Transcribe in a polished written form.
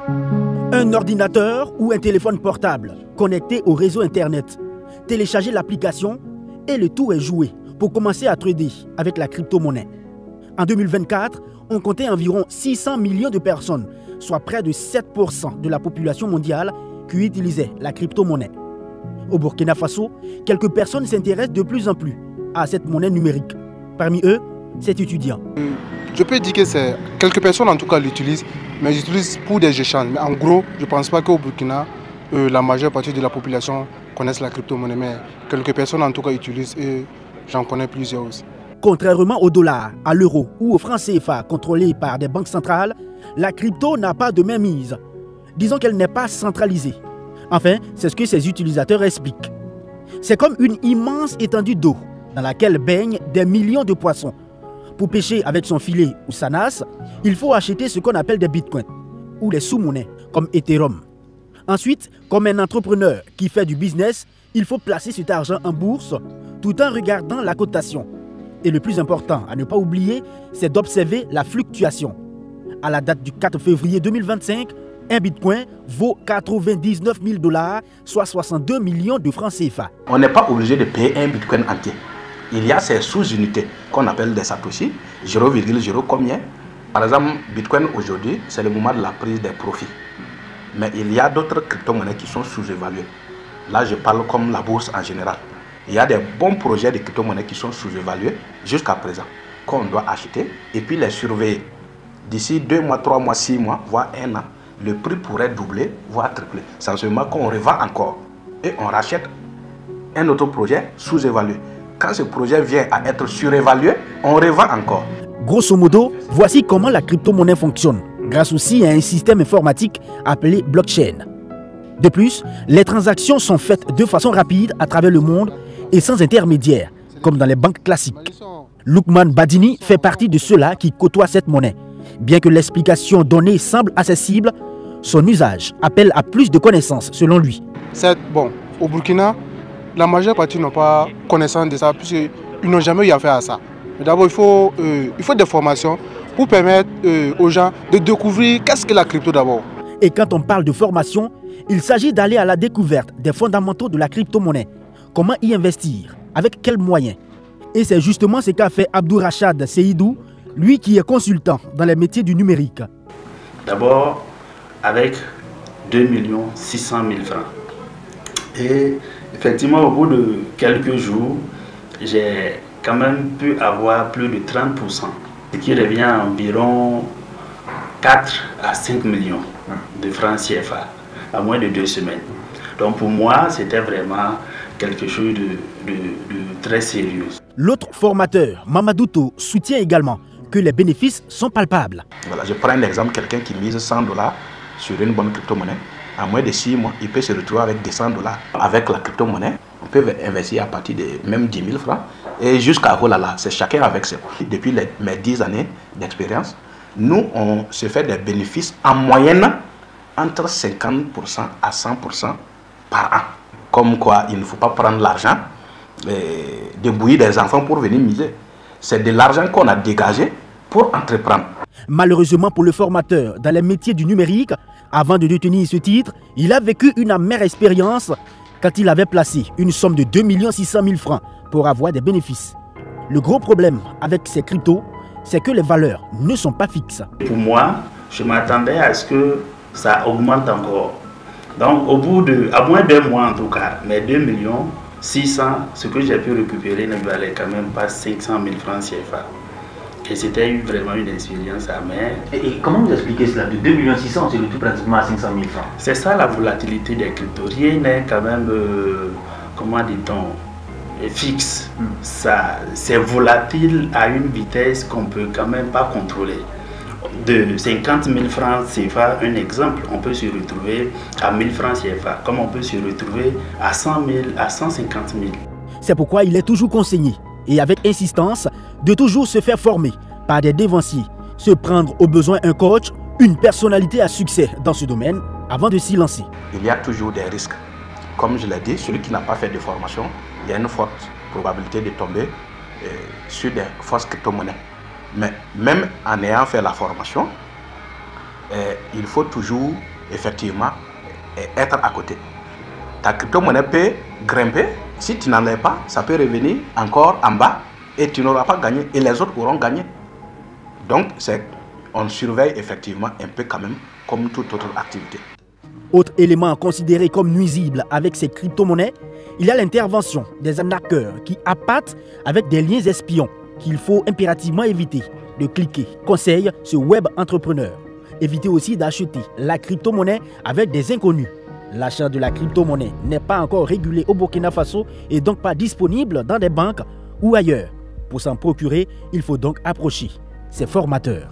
Un ordinateur ou un téléphone portable connecté au réseau Internet. Téléchargez l'application et le tour est joué pour commencer à trader avec la crypto-monnaie. En 2024, on comptait environ 600 millions de personnes, soit près de 7% de la population mondiale qui utilisait la crypto-monnaie. Au Burkina Faso, quelques personnes s'intéressent de plus en plus à cette monnaie numérique. Parmi eux, cet étudiant. Je peux dire que c'est quelques personnes en tout cas l'utilisent, mais ils l'utilisent pour des échanges. Mais en gros, je ne pense pas qu'au Burkina, la majeure partie de la population connaisse la crypto-monnaie, mais quelques personnes en tout cas utilisent et j'en connais plusieurs aussi. Contrairement au dollar, à l'euro ou au franc CFA contrôlé par des banques centrales, la crypto n'a pas de mainmise. Disons qu'elle n'est pas centralisée. Enfin, c'est ce que ses utilisateurs expliquent. C'est comme une immense étendue d'eau dans laquelle baignent des millions de poissons. Pour pêcher avec son filet ou sa nasse, il faut acheter ce qu'on appelle des bitcoins ou des sous-monnaies comme Ethereum. Ensuite, comme un entrepreneur qui fait du business, il faut placer cet argent en bourse tout en regardant la cotation. Et le plus important à ne pas oublier, c'est d'observer la fluctuation. À la date du 4 février 2025, un bitcoin vaut 99 000 $, soit 62 millions de francs CFA. On n'est pas obligé de payer un bitcoin entier. Il y a ces sous-unités qu'on appelle des satoshi, 0,0 combien. Par exemple, bitcoin aujourd'hui, c'est le moment de la prise des profits. Mais il y a d'autres crypto-monnaies qui sont sous-évaluées. Là, je parle comme la bourse en général. Il y a des bons projets de crypto-monnaies qui sont sous-évalués jusqu'à présent, qu'on doit acheter et puis les surveiller. D'ici 2 mois, 3 mois, 6 mois, voire 1 an, le prix pourrait doubler, voire tripler. C'est en ce moment qu'on revend encore et on rachète un autre projet sous-évalué. Quand ce projet vient à être surévalué, on revend encore. Grosso modo, voici comment la crypto-monnaie fonctionne, grâce aussi à un système informatique appelé blockchain. De plus, les transactions sont faites de façon rapide à travers le monde et sans intermédiaire, comme dans les banques classiques. Lukman Badini fait partie de ceux-là qui côtoient cette monnaie. Bien que l'explication donnée semble accessible, son usage appelle à plus de connaissances selon lui. Bon, au Burkina, la majeure partie n'ont pas connaissance de ça, puisqu'ils n'ont jamais eu affaire à ça. D'abord, il faut des formations pour permettre aux gens de découvrir qu'est-ce que la crypto d'abord. Et quand on parle de formation, il s'agit d'aller à la découverte des fondamentaux de la crypto-monnaie. Comment y investir? Avec quels moyens? Et c'est justement ce qu'a fait Abdourachad Seydou, lui qui est consultant dans les métiers du numérique. D'abord, avec 2 600 000 francs. Et effectivement, au bout de quelques jours, j'ai quand même pu avoir plus de 30%, ce qui revient à environ 4 à 5 millions de francs CFA, à moins de 2 semaines. Donc pour moi, c'était vraiment quelque chose de très sérieux. L'autre formateur, Mamadouto, soutient également que les bénéfices sont palpables. Voilà, je prends un exemple, quelqu'un qui mise 100 $ sur une bonne crypto-monnaie. En moins de 6 mois, il peut se retrouver avec des 100 $. Avec la crypto-monnaie, on peut investir à partir de même 10 000 francs. Et jusqu'à, oh là là, c'est chacun avec ses. Depuis mes 10 années d'expérience, nous, on se fait des bénéfices en moyenne entre 50% à 100% par an. Comme quoi, il ne faut pas prendre l'argent, débrouiller des enfants pour venir miser. C'est de l'argent qu'on a dégagé pour entreprendre. Malheureusement pour le formateur dans les métiers du numérique, avant de détenir ce titre, il a vécu une amère expérience quand il avait placé une somme de 2 600 000 francs pour avoir des bénéfices. Le gros problème avec ces cryptos, c'est que les valeurs ne sont pas fixes. Pour moi, je m'attendais à ce que ça augmente encore. Donc à moins d'1 mois en tout cas, mes 2 600 000, ce que j'ai pu récupérer ne valait quand même pas 500 000 francs CFA. Et c'était vraiment une expérience amère. Et comment vous expliquez cela? De 2 600 000, c'est le tout pratiquement à 500 000 francs. C'est ça la volatilité des cryptos. Rien n'est quand même, comment dit-on, fixe. C'est volatile à une vitesse qu'on ne peut quand même pas contrôler. De 50 000 francs CFA, un exemple, on peut se retrouver à 1000 francs CFA, comme on peut se retrouver à 100 000, à 150 000. C'est pourquoi il est toujours conseillé, et avec insistance, de toujours se faire former par des dévanciers, se prendre au besoin un coach, une personnalité à succès dans ce domaine, avant de s'y lancer. Il y a toujours des risques. Comme je l'ai dit, celui qui n'a pas fait de formation, il y a une forte probabilité de tomber sur des fausses crypto-monnaies. Mais même en ayant fait la formation, il faut toujours effectivement être à côté. Ta crypto-monnaie peut grimper. Si tu n'en es pas, ça peut revenir encore en bas et tu n'auras pas gagné et les autres auront gagné. Donc, on surveille effectivement un peu quand même comme toute autre activité. Autre élément considéré comme nuisible avec ces crypto-monnaies, il y a l'intervention des arnaqueurs qui appâtent avec des liens espions qu'il faut impérativement éviter de cliquer. Conseil ce web entrepreneur. Évitez aussi d'acheter la crypto-monnaie avec des inconnus. L'achat de la crypto-monnaie n'est pas encore régulé au Burkina Faso et donc pas disponible dans des banques ou ailleurs. Pour s'en procurer, il faut donc approcher ses formateurs.